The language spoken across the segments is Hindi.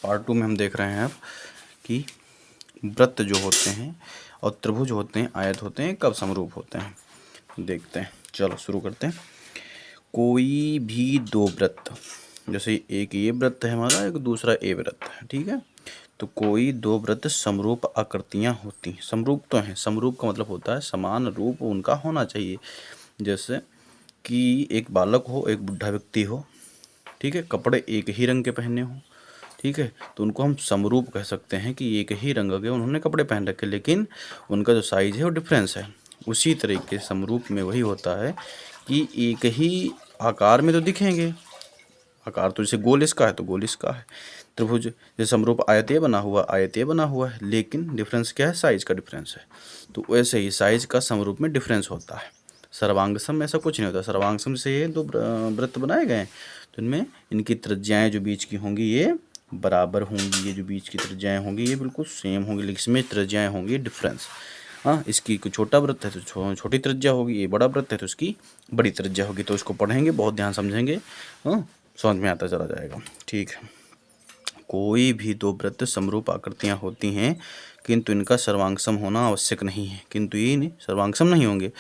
पार्ट 2 में हम देख रहे हैं अब कि वृत्त जो होते हैं और त्रिभुज होते हैं, आयत होते हैं, कब समरूप होते हैं देखते हैं। चलो शुरू करते हैं। कोई भी दो वृत्त, जैसे एक ये वृत्त है हमारा, एक दूसरा ए वृत्त है, ठीक है। तो कोई दो वृत्त समरूप आकृतियां होती हैं। समरूप तो हैं, समरूप का मतलब होता है समान रूप उनका होना चाहिए। जैसे कि एक बालक हो, एक बुढ़ा व्यक्ति हो, ठीक है, कपड़े एक ही रंग के पहने हो, ठीक है, तो उनको हम समरूप कह सकते हैं कि एक ही रंग के उन्होंने कपड़े पहन रखे, लेकिन उनका जो साइज है वो डिफरेंस है। उसी तरीके समरूप में वही होता है कि एक ही आकार में तो दिखेंगे, आकार तो जैसे गोल इसका है तो गोल इसका है, त्रिभुज जैसे समरूप आयतीय बना हुआ, आयतीय बना हुआ है, लेकिन डिफरेंस क्या है, साइज का डिफरेंस है। तो वैसे ही साइज का समरूप में डिफरेंस होता है। सर्वांगसम में ऐसा कुछ नहीं होता। सर्वांगसम से ये दो वृत्त बनाए गए हैं, तो इनमें इनकी त्रिज्याएं जो बीच की होंगी ये बराबर होंगी, ये जो बीच की त्रिज्याएं होंगी ये बिल्कुल सेम होंगी, लेकिन इसमें त्रिज्याएं होंगी डिफरेंस। हाँ, इसकी कोई छोटा वृत्त है तो छोटी त्रिज्या होगी, ये बड़ा वृत्त है तो इसकी बड़ी त्रिज्या होगी। तो इसको पढ़ेंगे, बहुत ध्यान समझेंगे, हाँ, समझ में आता चला जाएगा, ठीक है। कोई भी दो वृत्त समरूप आकृतियां होती हैं, किंतु इनका सर्वांगसम होना आवश्यक नहीं है। किंतु ये सर्वांगसम नहीं होंगे।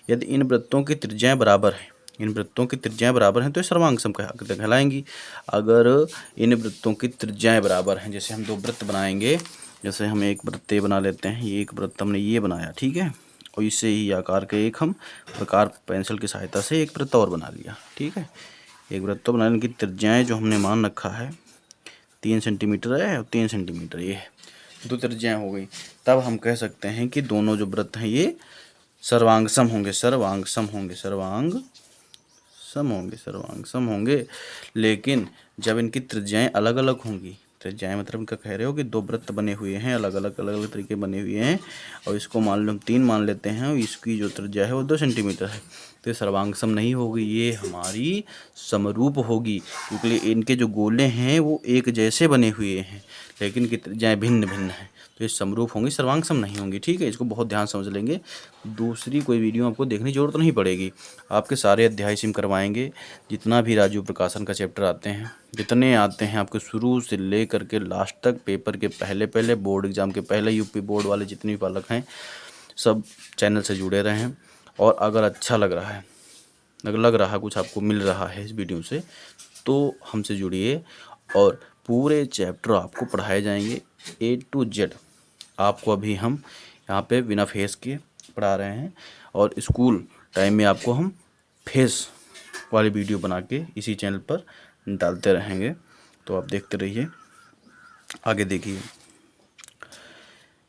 यदि इन वृत्तों की त्रिज्याएं बराबर हैं, इन वृत्तों की त्रिज्याएं बराबर हैं तो ये सर्वांगसम आकृतियां कहलाएंगी। अगर इन वृत्तों की त्रिज्याएं बराबर हैं, जैसे हम दो वृत्त बनाएंगे, जैसे हम एक वृत्त ये बना लेते हैं, ये एक वृत्त हमने ये बनाया, ठीक है, और इससे ही आकार के एक हम प्रकार पेंसिल की सहायता से एक वृत्त और बना लिया, ठीक है। एक वृत्त तो बनाने की त्रिज्याएं जो हमने मान रखा है 3 सेंटीमीटर है और 3 सेंटीमीटर, ये दो त्रिज्याएं हो गई। तब हम कह सकते हैं कि दोनों जो वृत्त हैं ये सर्वांगसम होंगे, सर्वांगसम होंगे, सर्वांगसम होंगे। लेकिन जब इनकी त्रिज्याएं अलग अलग होंगी, त्रिज्याएं मतलब इनका कह रहे हो कि दो वृत्त बने हुए हैं, अलग अलग तरीके बने हुए हैं, और इसको मान लो हम 3 मान लेते हैं और इसकी जो त्रिज्या है वो 2 सेंटीमीटर है, तो सर्वांगसम नहीं होगी, ये हमारी समरूप होगी। क्योंकि इनके जो गोले हैं वो एक जैसे बने हुए हैं, लेकिन इनकी त्रिज्याएं भिन्न भिन्न हैं, तो ये समरूप होंगी, सर्वांगसम नहीं होंगी, ठीक है। इसको बहुत ध्यान समझ लेंगे। दूसरी कोई वीडियो आपको देखने की जरूरत नहीं पड़ेगी, आपके सारे अध्याय सिम करवाएंगे। जितना भी राजू प्रकाशन का चैप्टर आते हैं, जितने आते हैं आपके शुरू से ले करके लास्ट तक, पेपर के पहले बोर्ड एग्जाम के पहले, यूपी बोर्ड वाले जितने भी बालक हैं सब चैनल से जुड़े रहें। और अगर अच्छा लग रहा है, अगर लग रहा है कुछ आपको मिल रहा है इस वीडियो से, तो हमसे जुड़िए और पूरे चैप्टर आपको पढ़ाए जाएंगे A to Z। आपको अभी हम यहाँ पे बिना फेस के पढ़ा रहे हैं, और स्कूल टाइम में आपको हम फेस वाली वीडियो बना के इसी चैनल पर डालते रहेंगे। तो आप देखते रहिए, आगे देखिए।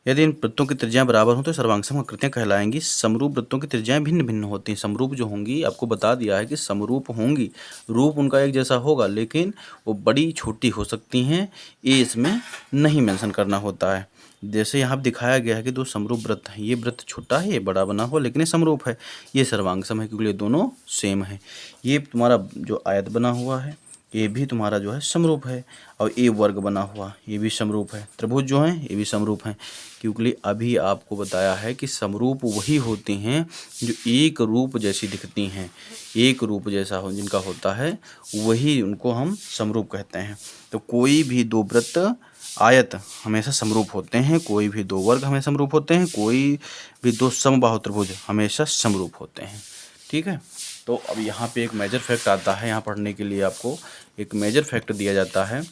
यदि इन वृत्तों की त्रिज्याएं बराबर हों तो सर्वांगसम आकृतियां कहलाएंगी। समरूप वृत्तों की त्रिज्याएं भिन्न भिन्न होती हैं। समरूप जो होंगी, आपको बता दिया है कि समरूप होंगी, रूप उनका एक जैसा होगा, लेकिन वो बड़ी छोटी हो सकती हैं, ये इसमें नहीं मेंशन करना होता है। जैसे यहाँ दिखाया गया है कि दो समरूप वृत्त हैं, ये वृत्त छोटा है, ये बड़ा बना हुआ, लेकिन ये समरूप है, ये सर्वांगसम है क्योंकि ये दोनों सेम है। ये तुम्हारा जो आयत बना हुआ है ये भी तुम्हारा जो है समरूप है, और ए वर्ग बना हुआ ये भी समरूप है। त्रिभुज जो हैं ये भी समरूप हैं, क्योंकि अभी आपको बताया है कि समरूप वही होती हैं जो एक रूप जैसी दिखती हैं, एक रूप जैसा हो जिनका होता है वही उनको हम समरूप कहते हैं। तो कोई भी दो वृत्त आयत हमेशा समरूप होते हैं, कोई भी दो वर्ग हमेशा समरूप होते हैं, कोई भी दो समबाहु त्रिभुज हमेशा समरूप होते हैं, ठीक है। तो अब यहाँ पे एक मेजर फैक्ट आता है, यहाँ पढ़ने के लिए आपको एक मेजर फैक्ट दिया जाता है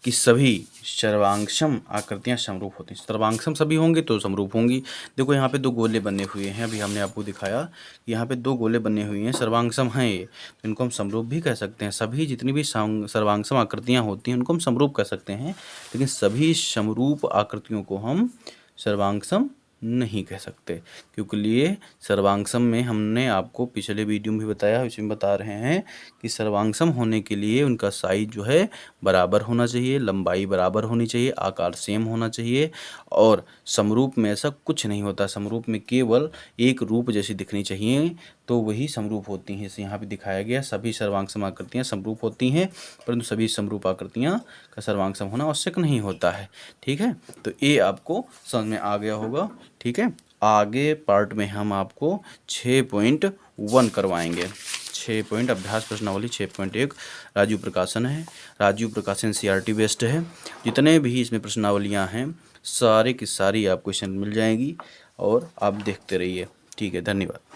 कि सभी सर्वांगसम आकृतियाँ समरूप होती हैं। सर्वांगसम सभी होंगे तो समरूप होंगी। देखो यहाँ पे दो गोले बने हुए हैं, अभी हमने आपको दिखाया कि यहाँ पे दो गोले बने हुए हैं, सर्वांगसम हैं ये, तो इनको हम समरूप भी कह सकते हैं। सभी जितनी भी सर्वांगसम आकृतियाँ होती हैं उनको हम समरूप कह सकते हैं, लेकिन सभी समरूप आकृतियों को हम सर्वांगसम नहीं कह सकते, क्योंकि लिए सर्वांगसम में हमने आपको पिछले वीडियो में भी बताया, इसमें बता रहे हैं कि सर्वांगसम होने के लिए उनका साइज जो है बराबर होना चाहिए, लंबाई बराबर होनी चाहिए, आकार सेम होना चाहिए, और समरूप में ऐसा कुछ नहीं होता। समरूप में केवल एक रूप जैसी दिखनी चाहिए, तो वही समरूप होती हैं। इसे यहाँ पे दिखाया गया, सभी सर्वांगसम आकृतियाँ समरूप होती हैं, परंतु सभी समरूप आकृतियाँ का सर्वांगसम होना आवश्यक नहीं होता है, ठीक है। तो ये आपको समझ में आ गया होगा, ठीक है। आगे पार्ट में हम आपको 6.1 करवाएंगे, 6 पॉइंट अभ्यास प्रश्नावली 6.1 राजीव प्रकाशन है। राजीव प्रकाशन CRT बेस्ड है। जितने भी इसमें प्रश्नावलियाँ हैं सारी की सारी आपको क्वेश्चन मिल जाएंगी और आप देखते रहिए। ठीक है, धन्यवाद।